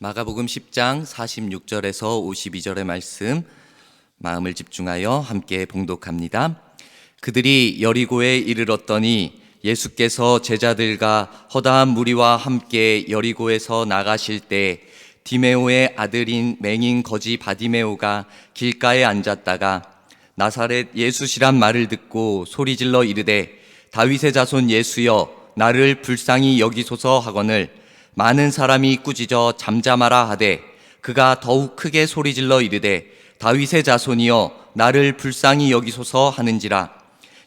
마가복음 10장 46절에서 52절의 말씀 마음을 집중하여 함께 봉독합니다. 그들이 여리고에 이르렀더니 예수께서 제자들과 허다한 무리와 함께 여리고에서 나가실 때 디메오의 아들인 맹인 거지 바디메오가 길가에 앉았다가 나사렛 예수시란 말을 듣고 소리질러 이르되 다윗의 자손 예수여 나를 불쌍히 여기소서 하거늘 많은 사람이 꾸짖어 잠잠하라 하되 그가 더욱 크게 소리질러 이르되 다윗의 자손이여 나를 불쌍히 여기소서 하는지라.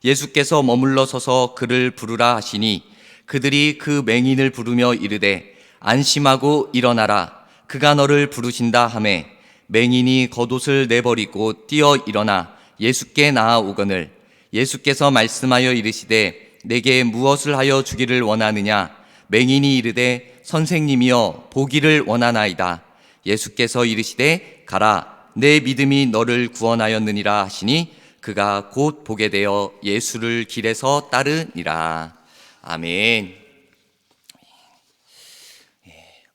예수께서 머물러 서서 그를 부르라 하시니 그들이 그 맹인을 부르며 이르되 안심하고 일어나라 그가 너를 부르신다 하매 맹인이 겉옷을 내버리고 뛰어 일어나 예수께 나아오거늘 예수께서 말씀하여 이르시되 내게 무엇을 하여 주기를 원하느냐. 맹인이 이르되 선생님이여 보기를 원하나이다. 예수께서 이르시되 가라 내 믿음이 너를 구원하였느니라 하시니 그가 곧 보게 되어 예수를 길에서 따르니라. 아멘.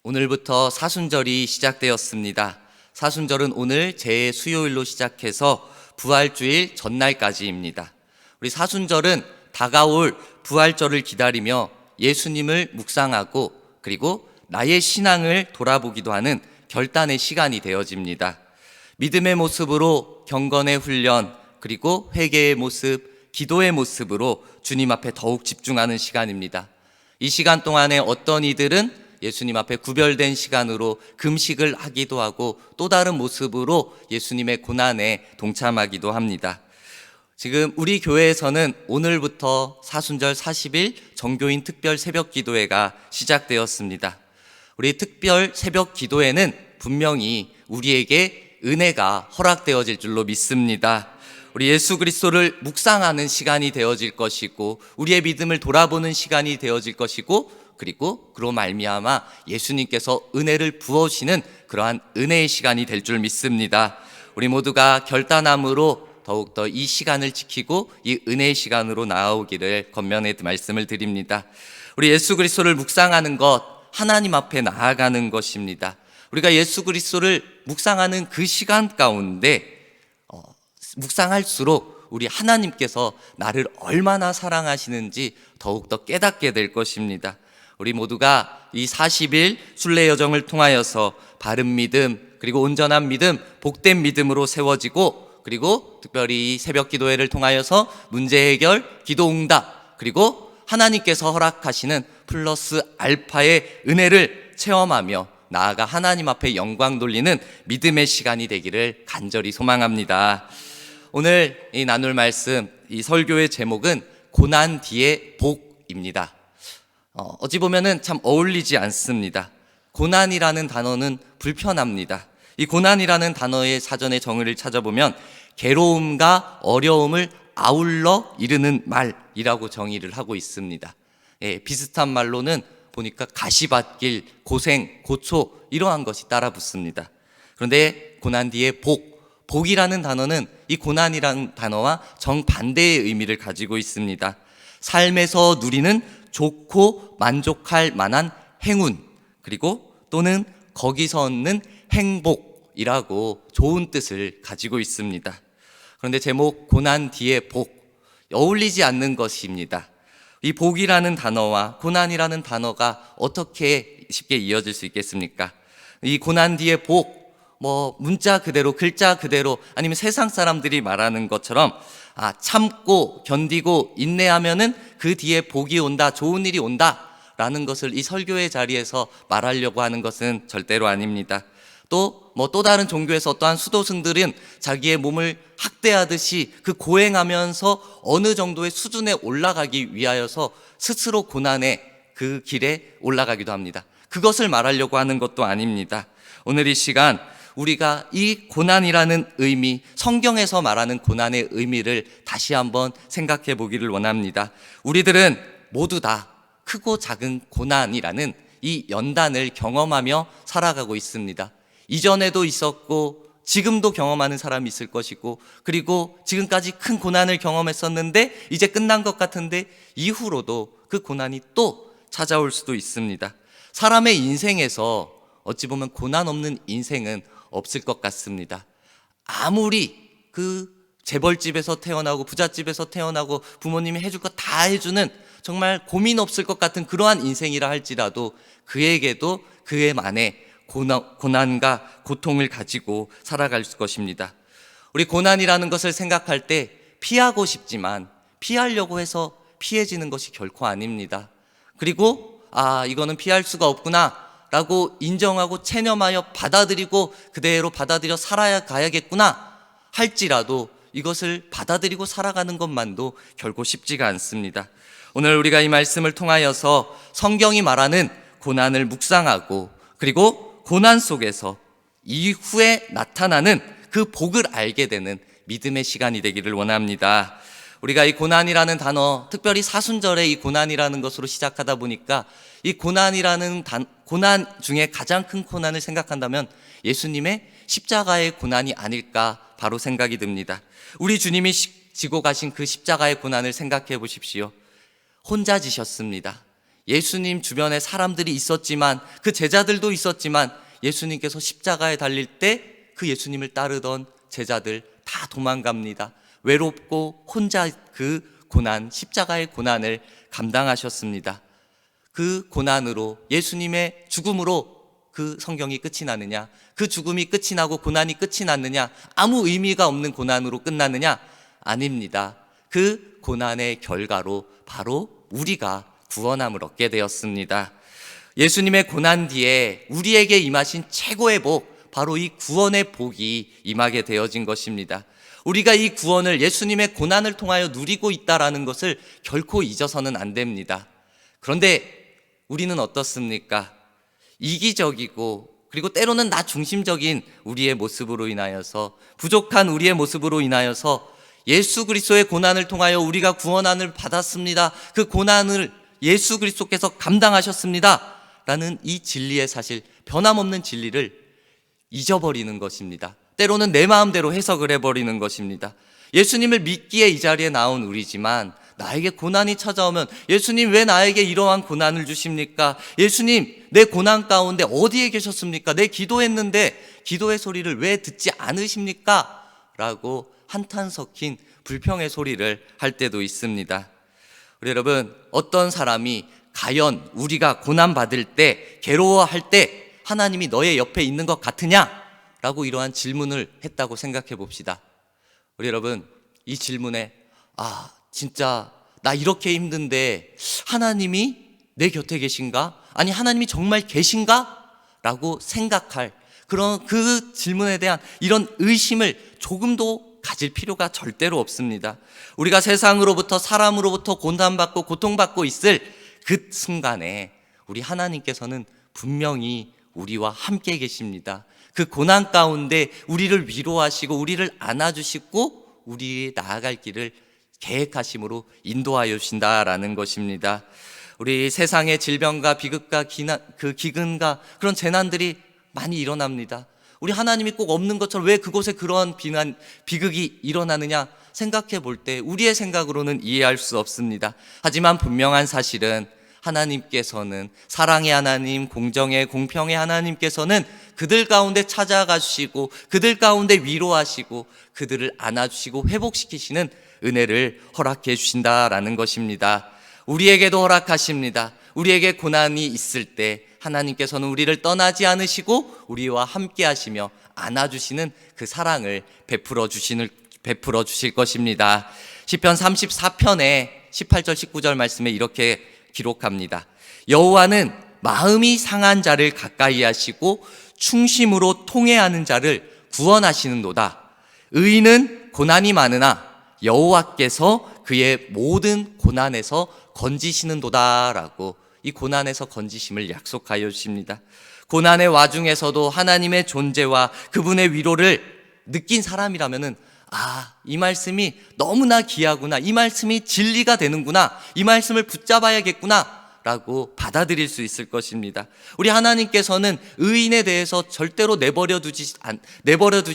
오늘부터 사순절이 시작되었습니다. 사순절은 오늘 제 수요일로 시작해서 부활주일 전날까지입니다. 우리 사순절은 다가올 부활절을 기다리며 예수님을 묵상하고 그리고 나의 신앙을 돌아보기도 하는 결단의 시간이 되어집니다. 믿음의 모습으로 경건의 훈련 그리고 회개의 모습, 기도의 모습으로 주님 앞에 더욱 집중하는 시간입니다. 이 시간 동안에 어떤 이들은 예수님 앞에 구별된 시간으로 금식을 하기도 하고 또 다른 모습으로 예수님의 고난에 동참하기도 합니다. 지금 우리 교회에서는 오늘부터 사순절 40일 정교인 특별 새벽 기도회가 시작되었습니다. 우리 특별 새벽 기도회는 분명히 우리에게 은혜가 허락되어질 줄로 믿습니다. 우리 예수 그리스도를 묵상하는 시간이 되어질 것이고 우리의 믿음을 돌아보는 시간이 되어질 것이고 그리고 그로 말미암아 예수님께서 은혜를 부어주시는 그러한 은혜의 시간이 될 줄 믿습니다. 우리 모두가 결단함으로 더욱더 이 시간을 지키고 이 은혜의 시간으로 나아오기를 권면의 말씀을 드립니다. 우리 예수 그리스도를 묵상하는 것, 하나님 앞에 나아가는 것입니다. 우리가 예수 그리스도를 묵상하는 그 시간 가운데 묵상할수록 우리 하나님께서 나를 얼마나 사랑하시는지 더욱더 깨닫게 될 것입니다. 우리 모두가 이 40일 순례 여정을 통하여서 바른 믿음 그리고 온전한 믿음, 복된 믿음으로 세워지고 그리고 특별히 이 새벽 기도회를 통하여서 문제 해결, 기도 응답 그리고 하나님께서 허락하시는 플러스 알파의 은혜를 체험하며 나아가 하나님 앞에 영광 돌리는 믿음의 시간이 되기를 간절히 소망합니다. 오늘 이 나눌 말씀, 이 설교의 제목은 고난 뒤의 복입니다. 어찌 보면은 참 어울리지 않습니다. 고난이라는 단어는 불편합니다. 이 고난이라는 단어의 사전의 정의를 찾아보면 괴로움과 어려움을 아울러 이르는 말이라고 정의를 하고 있습니다. 비슷한 말로는 보니까 가시밭길, 고생, 고초 이러한 것이 따라 붙습니다. 그런데 고난 뒤에 복이라는 단어는 이 고난이라는 단어와 정반대의 의미를 가지고 있습니다. 삶에서 누리는 좋고 만족할 만한 행운 그리고 또는 거기서 얻는 행복이라고 좋은 뜻을 가지고 있습니다. 그런데 제목 고난 뒤의 복, 어울리지 않는 것입니다. 이 복이라는 단어와 고난이라는 단어가 어떻게 쉽게 이어질 수 있겠습니까? 이 고난 뒤의 복, 문자 그대로 글자 그대로 아니면 세상 사람들이 말하는 것처럼 참고 견디고 인내하면은 그 뒤에 복이 온다, 좋은 일이 온다 라는 것을 이 설교의 자리에서 말하려고 하는 것은 절대로 아닙니다. 또 다른 종교에서 어떠한 수도승들은 자기의 몸을 학대하듯이 그 고행하면서 어느 정도의 수준에 올라가기 위하여서 스스로 고난의 그 길에 올라가기도 합니다. 그것을 말하려고 하는 것도 아닙니다. 오늘 이 시간 우리가 이 고난이라는 의미, 성경에서 말하는 고난의 의미를 다시 한번 생각해 보기를 원합니다. 우리들은 모두 다 크고 작은 고난이라는 이 연단을 경험하며 살아가고 있습니다. 이전에도 있었고 지금도 경험하는 사람이 있을 것이고 그리고 지금까지 큰 고난을 경험했었는데 이제 끝난 것 같은데 이후로도 그 고난이 또 찾아올 수도 있습니다. 사람의 인생에서 어찌 보면 고난 없는 인생은 없을 것 같습니다. 아무리 그 재벌집에서 태어나고 부잣집에서 태어나고 부모님이 해줄 거 다 해주는 정말 고민 없을 것 같은 그러한 인생이라 할지라도 그에게도 그에만의 고난과 고통을 가지고 살아갈 것입니다. 우리 고난이라는 것을 생각할 때 피하고 싶지만 피하려고 해서 피해지는 것이 결코 아닙니다. 그리고 이거는 피할 수가 없구나 라고 인정하고 체념하여 받아들이고 그대로 받아들여 살아야 가야겠구나 할지라도 이것을 받아들이고 살아가는 것만도 결코 쉽지가 않습니다. 오늘 우리가 이 말씀을 통하여서 성경이 말하는 고난을 묵상하고 그리고 고난 속에서 이후에 나타나는 그 복을 알게 되는 믿음의 시간이 되기를 원합니다. 우리가 이 고난이라는 단어, 특별히 사순절에 이 고난이라는 것으로 시작하다 보니까 이 고난 중에 가장 큰 고난을 생각한다면 예수님의 십자가의 고난이 아닐까 바로 생각이 듭니다. 우리 주님이 지고 가신 그 십자가의 고난을 생각해 보십시오. 혼자 지셨습니다. 예수님 주변에 사람들이 있었지만 그 제자들도 있었지만 예수님께서 십자가에 달릴 때 그 예수님을 따르던 제자들 다 도망갑니다. 외롭고 혼자 그 고난, 십자가의 고난을 감당하셨습니다. 그 고난으로 예수님의 죽음으로 그 성경이 끝이 나느냐, 그 죽음이 끝이 나고 고난이 끝이 났느냐, 아무 의미가 없는 고난으로 끝났느냐? 아닙니다. 그 고난의 결과로 바로 우리가 구원함을 얻게 되었습니다. 예수님의 고난 뒤에 우리에게 임하신 최고의 복, 바로 이 구원의 복이 임하게 되어진 것입니다. 우리가 이 구원을 예수님의 고난을 통하여 누리고 있다라는 것을 결코 잊어서는 안 됩니다. 그런데 우리는 어떻습니까? 이기적이고 그리고 때로는 나 중심적인 우리의 모습으로 인하여서 부족한 우리의 모습으로 인하여서 예수 그리스도의 고난을 통하여 우리가 구원함을 받았습니다. 그 고난을 예수 그리스도께서 감당하셨습니다. 라는 이 진리의 사실, 변함없는 진리를 잊어버리는 것입니다. 때로는 내 마음대로 해석을 해버리는 것입니다. 예수님을 믿기에 이 자리에 나온 우리지만 나에게 고난이 찾아오면 예수님 왜 나에게 이러한 고난을 주십니까? 예수님 내 고난 가운데 어디에 계셨습니까? 내 기도했는데 기도의 소리를 왜 듣지 않으십니까? 라고 한탄 섞인 불평의 소리를 할 때도 있습니다. 우리 여러분, 어떤 사람이 과연 우리가 고난받을 때, 괴로워할 때 하나님이 너의 옆에 있는 것 같으냐? 라고 이러한 질문을 했다고 생각해 봅시다. 우리 여러분, 이 질문에 진짜 나 이렇게 힘든데 하나님이 내 곁에 계신가? 아니 하나님이 정말 계신가? 라고 생각할 그런 그 질문에 대한 이런 의심을 조금도 가질 필요가 절대로 없습니다. 우리가 세상으로부터 사람으로부터 고난받고 고통받고 있을 그 순간에 우리 하나님께서는 분명히 우리와 함께 계십니다. 그 고난 가운데 우리를 위로하시고 우리를 안아주시고 우리의 나아갈 길을 계획하심으로 인도하여 주신다라는 것입니다. 우리 세상의 질병과 비극과 기근과 그런 재난들이 많이 일어납니다. 우리 하나님이 꼭 없는 것처럼 왜 그곳에 그런 비극이 일어나느냐 생각해 볼 때 우리의 생각으로는 이해할 수 없습니다. 하지만 분명한 사실은 하나님께서는 사랑의 하나님, 공정의 공평의 하나님께서는 그들 가운데 찾아가 주시고 그들 가운데 위로하시고 그들을 안아주시고 회복시키시는 은혜를 허락해 주신다라는 것입니다. 우리에게도 허락하십니다. 우리에게 고난이 있을 때 하나님께서는 우리를 떠나지 않으시고 우리와 함께 하시며 안아주시는 그 사랑을 베풀어 주실 것입니다. 시편 34편에 18절 19절 말씀에 이렇게 기록합니다. 여호와는 마음이 상한 자를 가까이 하시고 충심으로 통회하는 자를 구원하시는도다. 의인은 고난이 많으나 여호와께서 그의 모든 고난에서 건지시는도다라고 이 고난에서 건지심을 약속하여 주십니다. 고난의 와중에서도 하나님의 존재와 그분의 위로를 느낀 사람이라면은 이 말씀이 너무나 귀하구나, 이 말씀이 진리가 되는구나, 이 말씀을 붙잡아야겠구나 라고 받아들일 수 있을 것입니다. 우리 하나님께서는 의인에 대해서 절대로 내버려 두지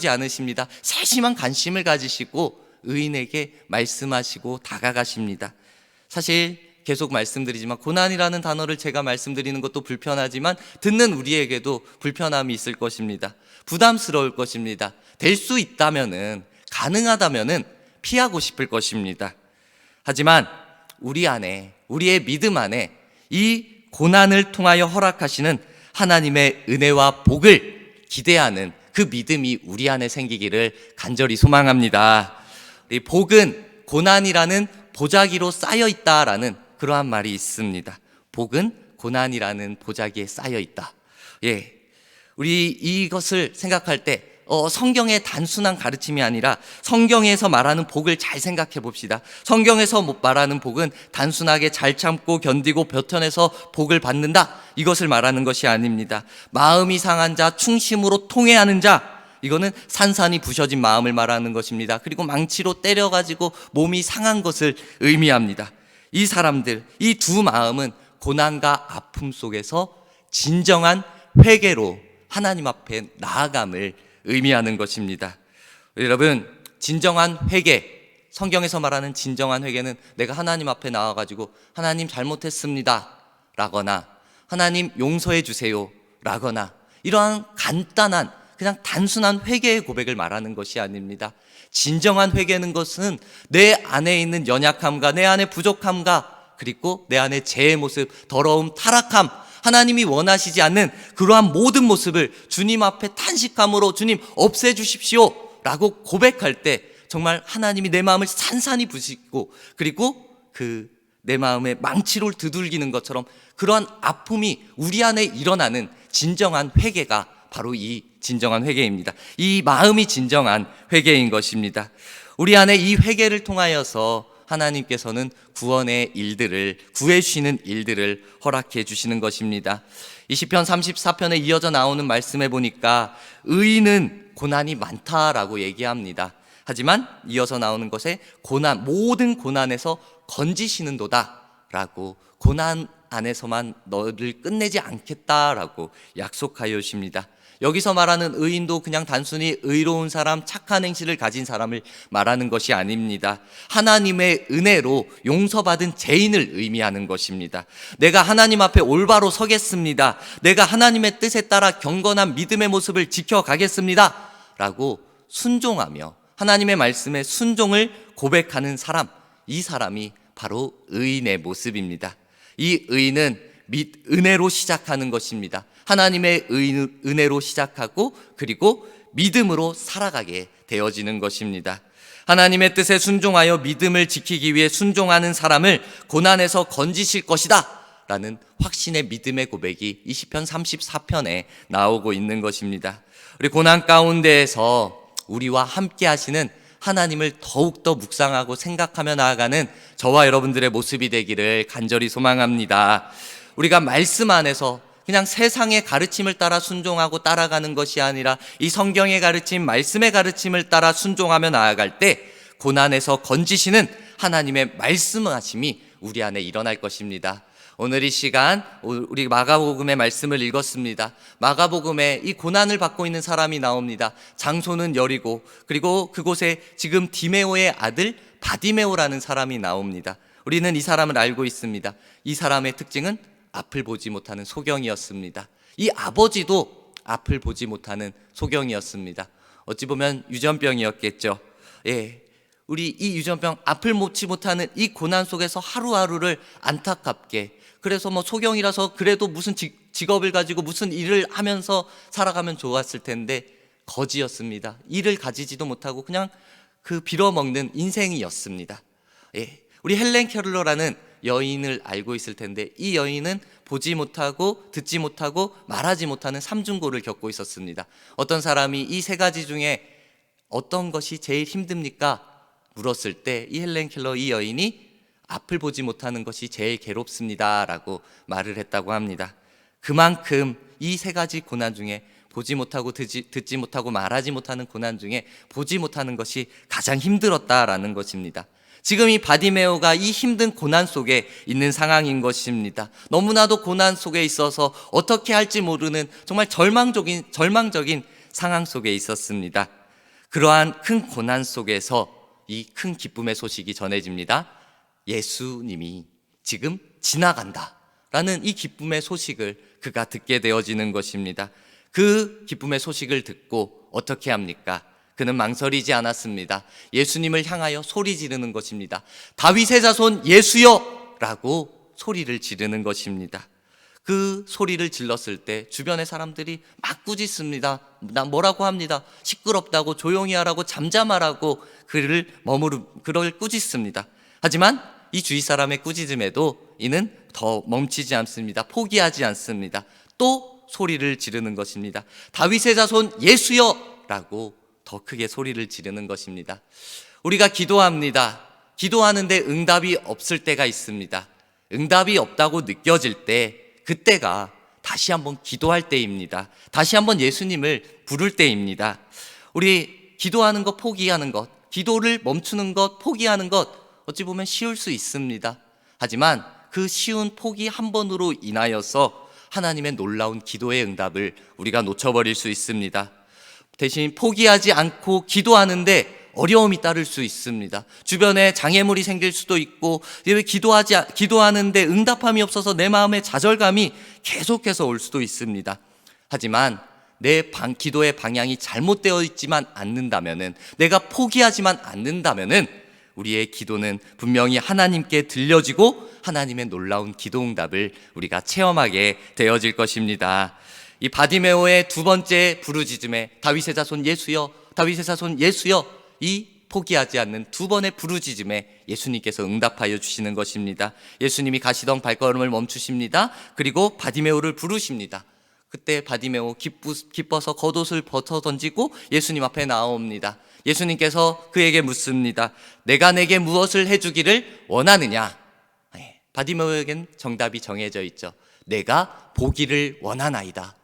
않으십니다. 세심한 관심을 가지시고 의인에게 말씀하시고 다가가십니다. 사실 계속 말씀드리지만 고난이라는 단어를 제가 말씀드리는 것도 불편하지만 듣는 우리에게도 불편함이 있을 것입니다. 부담스러울 것입니다. 될 수 있다면은, 가능하다면은 피하고 싶을 것입니다. 하지만 우리 안에, 우리의 믿음 안에 이 고난을 통하여 허락하시는 하나님의 은혜와 복을 기대하는 그 믿음이 우리 안에 생기기를 간절히 소망합니다. 이 복은 고난이라는 보자기로 쌓여 있다라는 그러한 말이 있습니다. 복은 고난이라는 보자기에 쌓여 있다. 예, 우리 이것을 생각할 때 성경의 단순한 가르침이 아니라 성경에서 말하는 복을 잘 생각해 봅시다. 성경에서 말하는 복은 단순하게 잘 참고 견디고 버텨내서 복을 받는다, 이것을 말하는 것이 아닙니다. 마음이 상한 자, 충심으로 통회하는 자, 이거는 산산이 부셔진 마음을 말하는 것입니다. 그리고 망치로 때려가지고 몸이 상한 것을 의미합니다. 이 사람들, 이 두 마음은 고난과 아픔 속에서 진정한 회개로 하나님 앞에 나아감을 의미하는 것입니다. 여러분, 진정한 회개, 성경에서 말하는 진정한 회개는 내가 하나님 앞에 나와가지고 하나님 잘못했습니다 라거나 하나님 용서해 주세요 라거나 이러한 간단한 그냥 단순한 회개의 고백을 말하는 것이 아닙니다. 진정한 회개는 것은 내 안에 있는 연약함과 내 안에 부족함과 그리고 내 안에 죄의 모습, 더러움, 타락함, 하나님이 원하시지 않는 그러한 모든 모습을 주님 앞에 탄식함으로 주님 없애주십시오 라고 고백할 때 정말 하나님이 내 마음을 산산히 부시고 그리고 내 마음에 망치로 두들기는 것처럼 그러한 아픔이 우리 안에 일어나는 진정한 회개가 바로 이 진정한 회개입니다. 이 마음이 진정한 회개인 것입니다. 우리 안에 이 회개를 통하여서 하나님께서는 구원의 일들을, 구해주시는 일들을 허락해 주시는 것입니다. 이 시편 34편에 이어져 나오는 말씀에 보니까 의인은 고난이 많다라고 얘기합니다. 하지만 이어서 나오는 것에 모든 고난에서 건지시는도다 라고, 고난 안에서만 너를 끝내지 않겠다라고 약속하여 주십니다. 여기서 말하는 의인도 그냥 단순히 의로운 사람, 착한 행실을 가진 사람을 말하는 것이 아닙니다. 하나님의 은혜로 용서받은 죄인을 의미하는 것입니다. 내가 하나님 앞에 올바로 서겠습니다. 내가 하나님의 뜻에 따라 경건한 믿음의 모습을 지켜가겠습니다 라고 순종하며 하나님의 말씀에 순종을 고백하는 사람, 이 사람이 바로 의인의 모습입니다. 이 의인은 은혜로 시작하는 것입니다. 하나님의 은혜로 시작하고 그리고 믿음으로 살아가게 되어지는 것입니다. 하나님의 뜻에 순종하여 믿음을 지키기 위해 순종하는 사람을 고난에서 건지실 것이다 라는 확신의 믿음의 고백이 이 시편 34편에 나오고 있는 것입니다. 우리 고난 가운데에서 우리와 함께 하시는 하나님을 더욱더 묵상하고 생각하며 나아가는 저와 여러분들의 모습이 되기를 간절히 소망합니다. 우리가 말씀 안에서 그냥 세상의 가르침을 따라 순종하고 따라가는 것이 아니라 이 성경의 가르침, 말씀의 가르침을 따라 순종하며 나아갈 때 고난에서 건지시는 하나님의 말씀하심이 우리 안에 일어날 것입니다. 오늘 이 시간 우리 마가복음의 말씀을 읽었습니다. 마가복음에 이 고난을 받고 있는 사람이 나옵니다. 장소는 여리고, 그리고 그곳에 지금 디메오의 아들 바디메오라는 사람이 나옵니다. 우리는 이 사람을 알고 있습니다. 이 사람의 특징은 앞을 보지 못하는 소경이었습니다. 이 아버지도 앞을 보지 못하는 소경이었습니다. 어찌 보면 유전병이었겠죠. 예, 우리 이 유전병, 앞을 보지 못하는 이 고난 속에서 하루하루를 안타깝게, 그래서 소경이라서 그래도 무슨 직업을 가지고 무슨 일을 하면서 살아가면 좋았을 텐데 거지였습니다. 일을 가지지도 못하고 그냥 빌어먹는 인생이었습니다. 예, 우리 헬렌 켈러라는 여인을 알고 있을 텐데 이 여인은 보지 못하고 듣지 못하고 말하지 못하는 삼중고를 겪고 있었습니다. 어떤 사람이 이 세 가지 중에 어떤 것이 제일 힘듭니까? 물었을 때 이 헬렌 켈러, 이 여인이 앞을 보지 못하는 것이 제일 괴롭습니다 라고 말을 했다고 합니다. 그만큼 이 세 가지 고난 중에 보지 못하고 듣지 못하고 말하지 못하는 고난 중에 보지 못하는 것이 가장 힘들었다라는 것입니다. 지금 이 바디메오가 이 힘든 고난 속에 있는 상황인 것입니다. 너무나도 고난 속에 있어서 어떻게 할지 모르는 정말 절망적인 상황 속에 있었습니다. 그러한 큰 고난 속에서 이 큰 기쁨의 소식이 전해집니다. 예수님이 지금 지나간다 라는 이 기쁨의 소식을 그가 듣게 되어지는 것입니다. 그 기쁨의 소식을 듣고 어떻게 합니까? 그는 망설이지 않았습니다. 예수님을 향하여 소리 지르는 것입니다. 다윗의 자손 예수여! 라고 소리를 지르는 것입니다. 그 소리를 질렀을 때 주변의 사람들이 막 꾸짖습니다. 뭐라고 합니다. 시끄럽다고, 조용히 하라고, 잠잠하라고 그를 꾸짖습니다. 하지만 이 주위 사람의 꾸짖음에도 이는 더 멈추지 않습니다. 포기하지 않습니다. 또 소리를 지르는 것입니다. 다윗의 자손 예수여! 라고 더 크게 소리를 지르는 것입니다. 우리가 기도합니다. 기도하는데 응답이 없을 때가 있습니다. 응답이 없다고 느껴질 때, 그때가 다시 한번 기도할 때입니다. 다시 한번 예수님을 부를 때입니다. 우리 기도하는 것, 포기하는 것, 기도를 멈추는 것, 포기하는 것, 어찌 보면 쉬울 수 있습니다. 하지만 그 쉬운 포기 한 번으로 인하여서 하나님의 놀라운 기도의 응답을 우리가 놓쳐버릴 수 있습니다. 대신 포기하지 않고 기도하는데 어려움이 따를 수 있습니다. 주변에 장애물이 생길 수도 있고, 기도하는데 응답함이 없어서 내 마음에 좌절감이 계속해서 올 수도 있습니다. 하지만 내 기도의 방향이 잘못되어 있지만 않는다면은, 내가 포기하지만 않는다면은 우리의 기도는 분명히 하나님께 들려지고 하나님의 놀라운 기도 응답을 우리가 체험하게 되어질 것입니다. 이 바디메오의 두 번째 부르짖음에 다윗의 자손 예수여, 다윗의 자손 예수여, 이 포기하지 않는 두 번의 부르짖음에 예수님께서 응답하여 주시는 것입니다. 예수님이 가시던 발걸음을 멈추십니다. 그리고 바디메오를 부르십니다. 그때 바디메오 기뻐서 겉옷을 벗어 던지고 예수님 앞에 나옵니다. 예수님께서 그에게 묻습니다. 내가 내게 무엇을 해주기를 원하느냐? 바디메오에겐 정답이 정해져 있죠. 내가 보기를 원하나이다.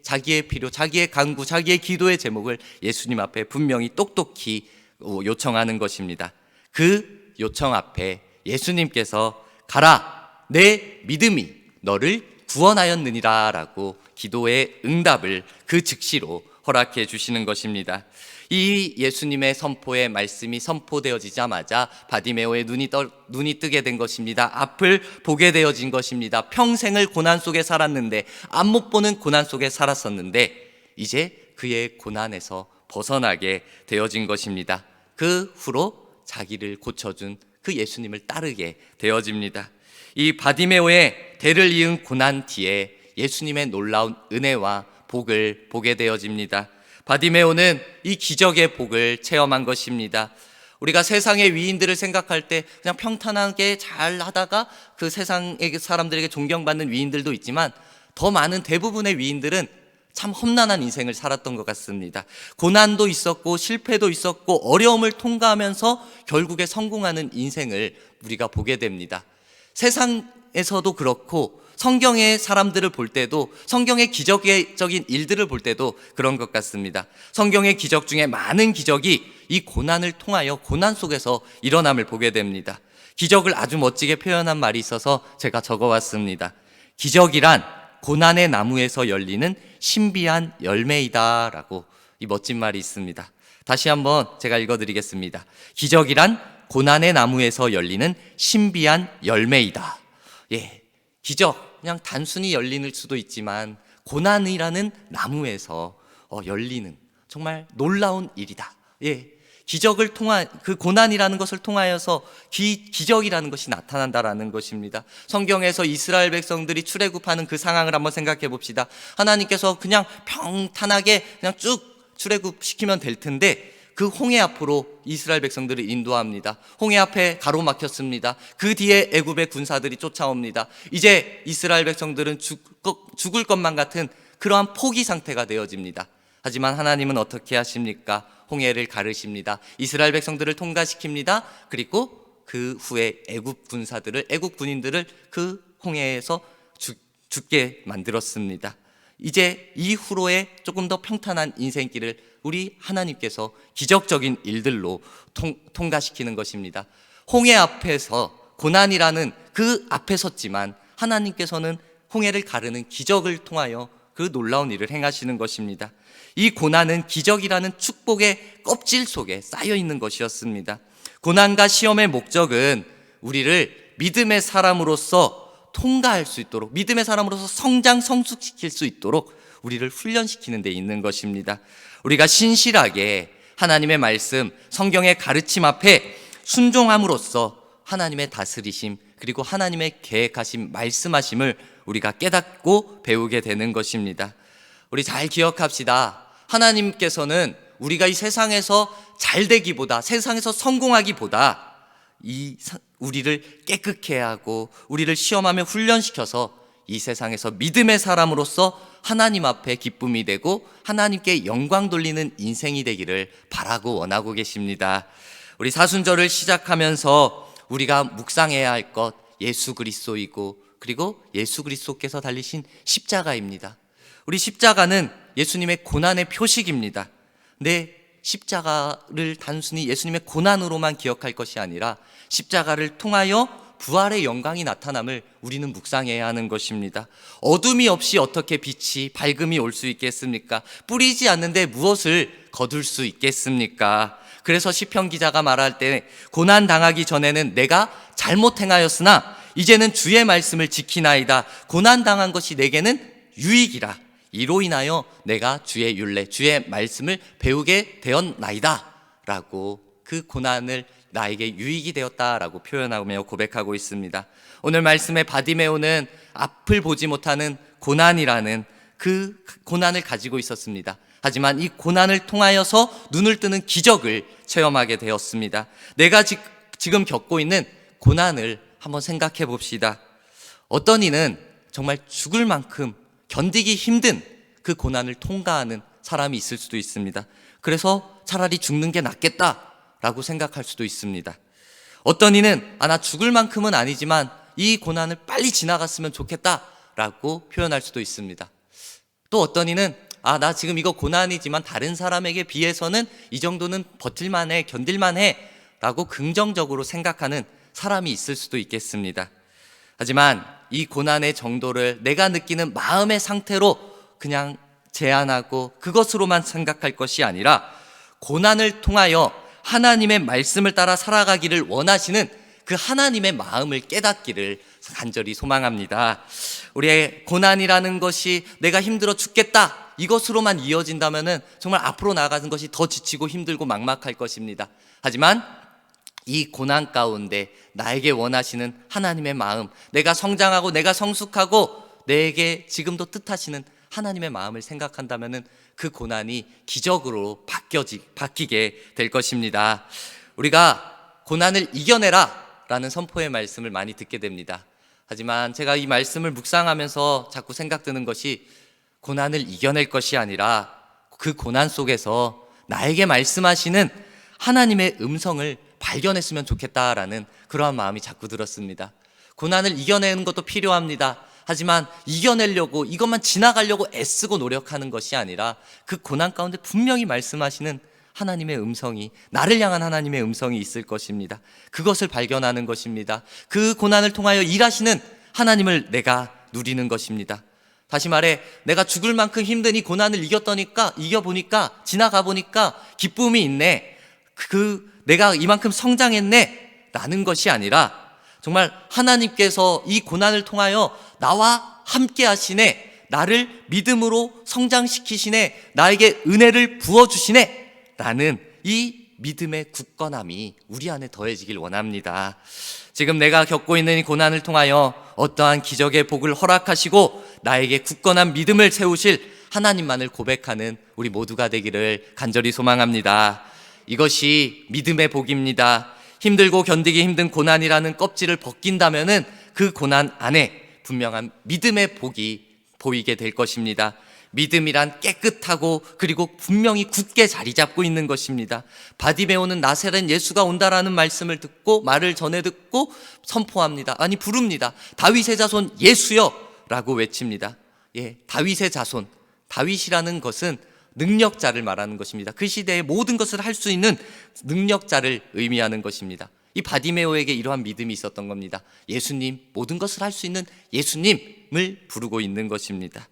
자기의 필요, 자기의 간구, 자기의 기도의 제목을 예수님 앞에 분명히 똑똑히 요청하는 것입니다. 그 요청 앞에 예수님께서 가라, 내 믿음이 너를 구원하였느니라 라고 기도의 응답을 그 즉시로 허락해 주시는 것입니다. 이 예수님의 선포의 말씀이 선포되어지자마자 바디메오의 눈이 뜨게 된 것입니다. 앞을 보게 되어진 것입니다. 평생을 고난 속에 살았는데, 앞 못 보는 고난 속에 살았었는데 이제 그의 고난에서 벗어나게 되어진 것입니다. 그 후로 자기를 고쳐준 그 예수님을 따르게 되어집니다. 이 바디메오의 대를 이은 고난 뒤에 예수님의 놀라운 은혜와 복을 보게 되어집니다. 바디메오는 이 기적의 복을 체험한 것입니다. 우리가 세상의 위인들을 생각할 때 그냥 평탄하게 잘 하다가 그 세상의 사람들에게 존경받는 위인들도 있지만, 더 많은 대부분의 위인들은 참 험난한 인생을 살았던 것 같습니다. 고난도 있었고 실패도 있었고 어려움을 통과하면서 결국에 성공하는 인생을 우리가 보게 됩니다. 세상에서도 그렇고 성경의 사람들을 볼 때도, 성경의 기적적인 일들을 볼 때도 그런 것 같습니다. 성경의 기적 중에 많은 기적이 이 고난을 통하여 고난 속에서 일어남을 보게 됩니다. 기적을 아주 멋지게 표현한 말이 있어서 제가 적어왔습니다. 기적이란 고난의 나무에서 열리는 신비한 열매이다 라고 이 멋진 말이 있습니다. 다시 한번 제가 읽어드리겠습니다. 기적이란 고난의 나무에서 열리는 신비한 열매이다. 기적, 그냥 단순히 열리는 수도 있지만 고난이라는 나무에서 열리는 정말 놀라운 일이다. 기적을 통한, 그 고난이라는 것을 통하여서 기적이라는 것이 나타난다라는 것입니다. 성경에서 이스라엘 백성들이 출애굽하는 그 상황을 한번 생각해 봅시다. 하나님께서 그냥 평탄하게 그냥 쭉 출애굽시키면 될 텐데, 그 홍해 앞으로 이스라엘 백성들을 인도합니다. 홍해 앞에 가로막혔습니다. 그 뒤에 애굽의 군사들이 쫓아옵니다. 이제 이스라엘 백성들은 죽을 것만 같은 그러한 포기 상태가 되어집니다. 하지만 하나님은 어떻게 하십니까? 홍해를 가르십니다. 이스라엘 백성들을 통과시킵니다. 그리고 그 후에 애굽 군인들을 그 홍해에서 죽게 만들었습니다. 이제 이후로의 조금 더 평탄한 인생길을 우리 하나님께서 기적적인 일들로 통과시키는 것입니다. 홍해 앞에서 고난이라는 그 앞에 섰지만 하나님께서는 홍해를 가르는 기적을 통하여 그 놀라운 일을 행하시는 것입니다. 이 고난은 기적이라는 축복의 껍질 속에 쌓여 있는 것이었습니다. 고난과 시험의 목적은 우리를 믿음의 사람으로서 통과할 수 있도록, 믿음의 사람으로서 성숙시킬 수 있도록 우리를 훈련시키는 데 있는 것입니다. 우리가 신실하게 하나님의 말씀, 성경의 가르침 앞에 순종함으로써 하나님의 다스리심, 그리고 하나님의 계획하심, 말씀하심을 우리가 깨닫고 배우게 되는 것입니다. 우리 잘 기억합시다. 하나님께서는 우리가 이 세상에서 잘 되기보다, 세상에서 성공하기보다 우리를 깨끗게 하고 우리를 시험하며 훈련시켜서 이 세상에서 믿음의 사람으로서 하나님 앞에 기쁨이 되고 하나님께 영광 돌리는 인생이 되기를 바라고 원하고 계십니다. 우리 사순절을 시작하면서 우리가 묵상해야 할 것, 예수 그리스도이고, 그리고 예수 그리스도께서 달리신 십자가입니다. 우리 십자가는 예수님의 고난의 표식입니다. 근데 십자가를 단순히 예수님의 고난으로만 기억할 것이 아니라 십자가를 통하여 부활의 영광이 나타남을 우리는 묵상해야 하는 것입니다. 어둠이 없이 어떻게 빛이, 밝음이 올 수 있겠습니까? 뿌리지 않는데 무엇을 거둘 수 있겠습니까? 그래서 시편 기자가 말할 때 고난 당하기 전에는 내가 잘못 행하였으나 이제는 주의 말씀을 지키나이다. 고난 당한 것이 내게는 유익이라. 이로 인하여 내가 주의 율례, 주의 말씀을 배우게 되었나이다 라고 그 고난을 나에게 유익이 되었다라고 표현하며 고백하고 있습니다. 오늘 말씀의 바디메오는 앞을 보지 못하는 고난이라는 그 고난을 가지고 있었습니다. 하지만 이 고난을 통하여서 눈을 뜨는 기적을 체험하게 되었습니다. 내가 지금 겪고 있는 고난을 한번 생각해 봅시다. 어떤 이는 정말 죽을 만큼 견디기 힘든 그 고난을 통과하는 사람이 있을 수도 있습니다. 그래서 차라리 죽는 게 낫겠다라고 생각할 수도 있습니다. 어떤 이는 나 죽을 만큼은 아니지만 이 고난을 빨리 지나갔으면 좋겠다라고 표현할 수도 있습니다. 또 어떤 이는 나 지금 이거 고난이지만 다른 사람에게 비해서는 이 정도는 버틸만해, 견딜만해 라고 긍정적으로 생각하는 사람이 있을 수도 있겠습니다. 하지만 이 고난의 정도를 내가 느끼는 마음의 상태로 그냥 제한하고 그것으로만 생각할 것이 아니라 고난을 통하여 하나님의 말씀을 따라 살아가기를 원하시는 그 하나님의 마음을 깨닫기를 간절히 소망합니다. 우리의 고난이라는 것이 내가 힘들어 죽겠다 이것으로만 이어진다면은 정말 앞으로 나아가는 것이 더 지치고 힘들고 막막할 것입니다. 하지만 이 고난 가운데 나에게 원하시는 하나님의 마음, 내가 성장하고 내가 성숙하고 내게 지금도 뜻하시는 하나님의 마음을 생각한다면은 그 고난이 기적으로 바뀌게 될 것입니다. 우리가 고난을 이겨내라 라는 선포의 말씀을 많이 듣게 됩니다. 하지만 제가 이 말씀을 묵상하면서 자꾸 생각드는 것이 고난을 이겨낼 것이 아니라 그 고난 속에서 나에게 말씀하시는 하나님의 음성을 발견했으면 좋겠다라는 그러한 마음이 자꾸 들었습니다. 고난을 이겨내는 것도 필요합니다. 하지만 이겨내려고 이것만 지나가려고 애쓰고 노력하는 것이 아니라 그 고난 가운데 분명히 말씀하시는 하나님의 음성이, 나를 향한 하나님의 음성이 있을 것입니다. 그것을 발견하는 것입니다. 그 고난을 통하여 일하시는 하나님을 내가 누리는 것입니다. 다시 말해 내가 죽을 만큼 힘든 이 고난을 이겨보니까 지나가 보니까 기쁨이 있네, 내가 이만큼 성장했네 라는 것이 아니라 정말 하나님께서 이 고난을 통하여 나와 함께 하시네, 나를 믿음으로 성장시키시네, 나에게 은혜를 부어주시네 라는 이 믿음의 굳건함이 우리 안에 더해지길 원합니다. 지금 내가 겪고 있는 이 고난을 통하여 어떠한 기적의 복을 허락하시고 나에게 굳건한 믿음을 세우실 하나님만을 고백하는 우리 모두가 되기를 간절히 소망합니다. 이것이 믿음의 복입니다. 힘들고 견디기 힘든 고난이라는 껍질을 벗긴다면은 그 고난 안에 분명한 믿음의 복이 보이게 될 것입니다. 믿음이란 깨끗하고 그리고 분명히 굳게 자리 잡고 있는 것입니다. 바디메오는 나사렛 예수가 온다라는 말을 전해 듣고 선포합니다. 부릅니다. 다윗의 자손 예수여 라고 외칩니다. 다윗의 자손, 다윗이라는 것은 능력자를 말하는 것입니다. 그 시대에 모든 것을 할 수 있는 능력자를 의미하는 것입니다. 이 바디메오에게 이러한 믿음이 있었던 겁니다. 예수님, 모든 것을 할 수 있는 예수님을 부르고 있는 것입니다.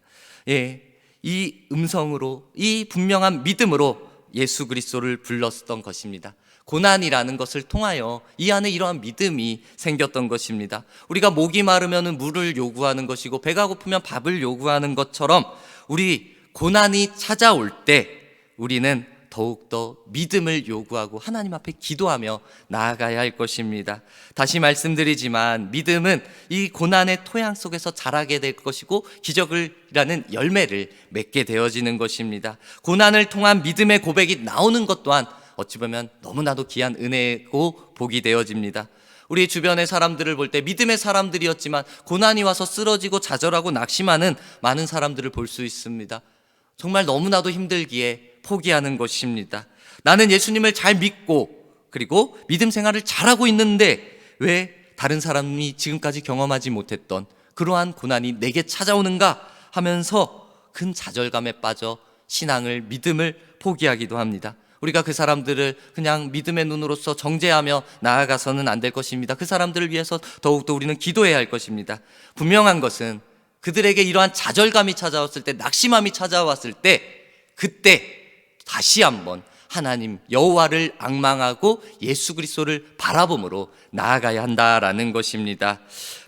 이 음성으로, 이 분명한 믿음으로 예수 그리스도를 불렀던 것입니다. 고난이라는 것을 통하여 이 안에 이러한 믿음이 생겼던 것입니다. 우리가 목이 마르면 물을 요구하는 것이고 배가 고프면 밥을 요구하는 것처럼 우리 고난이 찾아올 때 우리는 더욱더 믿음을 요구하고 하나님 앞에 기도하며 나아가야 할 것입니다. 다시 말씀드리지만 믿음은 이 고난의 토양 속에서 자라게 될 것이고 기적이라는 열매를 맺게 되어지는 것입니다. 고난을 통한 믿음의 고백이 나오는 것 또한 어찌 보면 너무나도 귀한 은혜고 복이 되어집니다. 우리 주변의 사람들을 볼 때 믿음의 사람들이었지만 고난이 와서 쓰러지고 좌절하고 낙심하는 많은 사람들을 볼 수 있습니다. 정말 너무나도 힘들기에 포기하는 것입니다. 나는 예수님을 잘 믿고 그리고 믿음 생활을 잘하고 있는데 왜 다른 사람이 지금까지 경험하지 못했던 그러한 고난이 내게 찾아오는가 하면서 큰 좌절감에 빠져 신앙을, 믿음을 포기하기도 합니다. 우리가 그 사람들을 그냥 믿음의 눈으로서 정죄하며 나아가서는 안 될 것입니다. 그 사람들을 위해서 더욱더 우리는 기도해야 할 것입니다. 분명한 것은 그들에게 이러한 좌절감이 찾아왔을 때, 낙심함이 찾아왔을 때, 그때 다시 한번 하나님 여호와를 앙망하고 예수 그리스도를 바라봄으로 나아가야 한다라는 것입니다.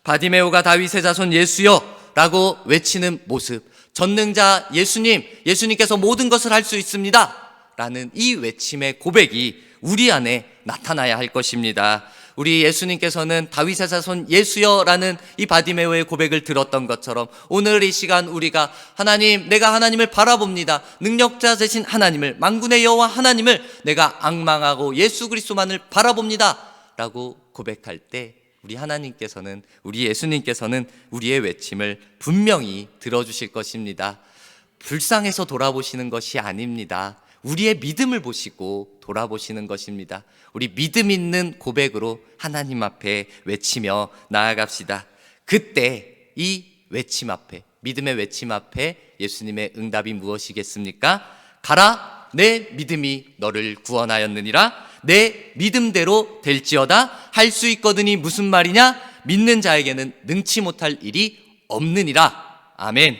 바디메오가 다윗의 자손 예수여 라고 외치는 모습, 전능자 예수님, 예수님께서 모든 것을 할 수 있습니다 라는 이 외침의 고백이 우리 안에 나타나야 할 것입니다. 우리 예수님께서는 다윗의 자손 예수여라는 이 바디메오의 고백을 들었던 것처럼 오늘 이 시간 우리가 하나님, 내가 하나님을 바라봅니다. 능력자 되신 하나님을, 만군의 여호와 하나님을 내가 앙망하고 예수 그리스도만을 바라봅니다 라고 고백할 때 우리 하나님께서는, 우리 예수님께서는 우리의 외침을 분명히 들어주실 것입니다. 불쌍해서 돌아보시는 것이 아닙니다. 우리의 믿음을 보시고 돌아보시는 것입니다. 우리 믿음 있는 고백으로 하나님 앞에 외치며 나아갑시다. 그때 이 외침 앞에, 믿음의 외침 앞에 예수님의 응답이 무엇이겠습니까? 가라, 내 믿음이 너를 구원하였느니라. 내 믿음대로 될지어다. 할 수 있거든이 무슨 말이냐? 믿는 자에게는 능치 못할 일이 없느니라. 아멘.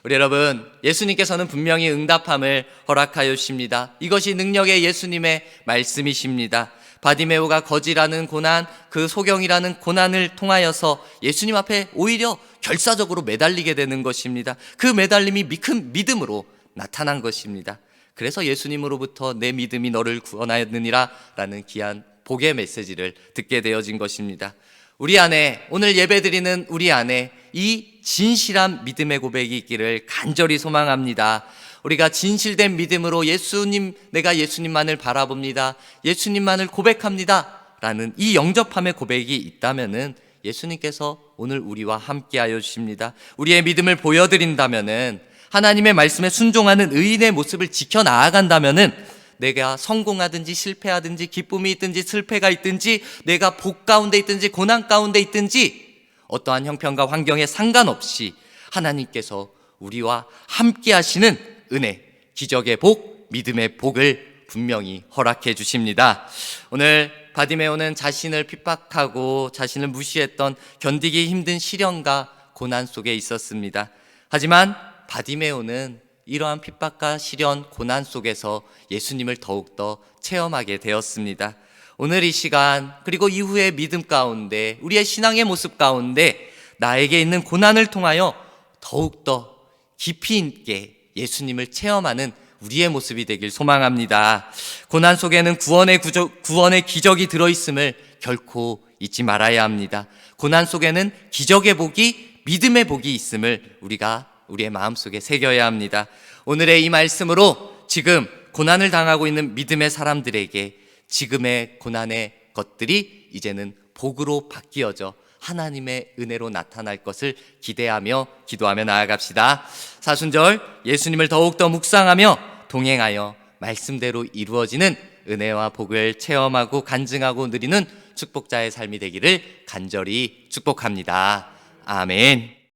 우리 여러분, 예수님께서는 분명히 응답함을 허락하여 주십니다. 이것이 능력의 예수님의 말씀이십니다. 바디메오가 거지라는 고난, 그 소경이라는 고난을 통하여서 예수님 앞에 오히려 결사적으로 매달리게 되는 것입니다. 그 매달림이 큰 믿음으로 나타난 것입니다. 그래서 예수님으로부터 내 믿음이 너를 구원하였느니라 라는 귀한 복의 메시지를 듣게 되어진 것입니다. 우리 안에, 오늘 예배드리는 우리 안에 이 진실한 믿음의 고백이 있기를 간절히 소망합니다. 우리가 진실된 믿음으로 예수님, 내가 예수님만을 바라봅니다, 예수님만을 고백합니다 라는 이 영접함의 고백이 있다면은 예수님께서 오늘 우리와 함께하여 주십니다. 우리의 믿음을 보여드린다면은, 하나님의 말씀에 순종하는 의인의 모습을 지켜 나아간다면은 내가 성공하든지 실패하든지 기쁨이 있든지 슬폐가 있든지 내가 복 가운데 있든지 고난 가운데 있든지 어떠한 형편과 환경에 상관없이 하나님께서 우리와 함께 하시는 은혜, 기적의 복, 믿음의 복을 분명히 허락해 주십니다. 오늘 바디메오는 자신을 핍박하고 자신을 무시했던 견디기 힘든 시련과 고난 속에 있었습니다. 하지만 바디메오는 이러한 핍박과 시련, 고난 속에서 예수님을 더욱더 체험하게 되었습니다. 오늘 이 시간, 그리고 이후의 믿음 가운데, 우리의 신앙의 모습 가운데 나에게 있는 고난을 통하여 더욱더 깊이 있게 예수님을 체험하는 우리의 모습이 되길 소망합니다. 고난 속에는 구원의 기적이 들어있음을 결코 잊지 말아야 합니다. 고난 속에는 기적의 복이, 믿음의 복이 있음을 우리가 우리의 마음속에 새겨야 합니다. 오늘의 이 말씀으로 지금 고난을 당하고 있는 믿음의 사람들에게 지금의 고난의 것들이 이제는 복으로 바뀌어져 하나님의 은혜로 나타날 것을 기대하며 기도하며 나아갑시다. 사순절, 예수님을 더욱더 묵상하며 동행하여 말씀대로 이루어지는 은혜와 복을 체험하고 간증하고 누리는 축복자의 삶이 되기를 간절히 축복합니다. 아멘.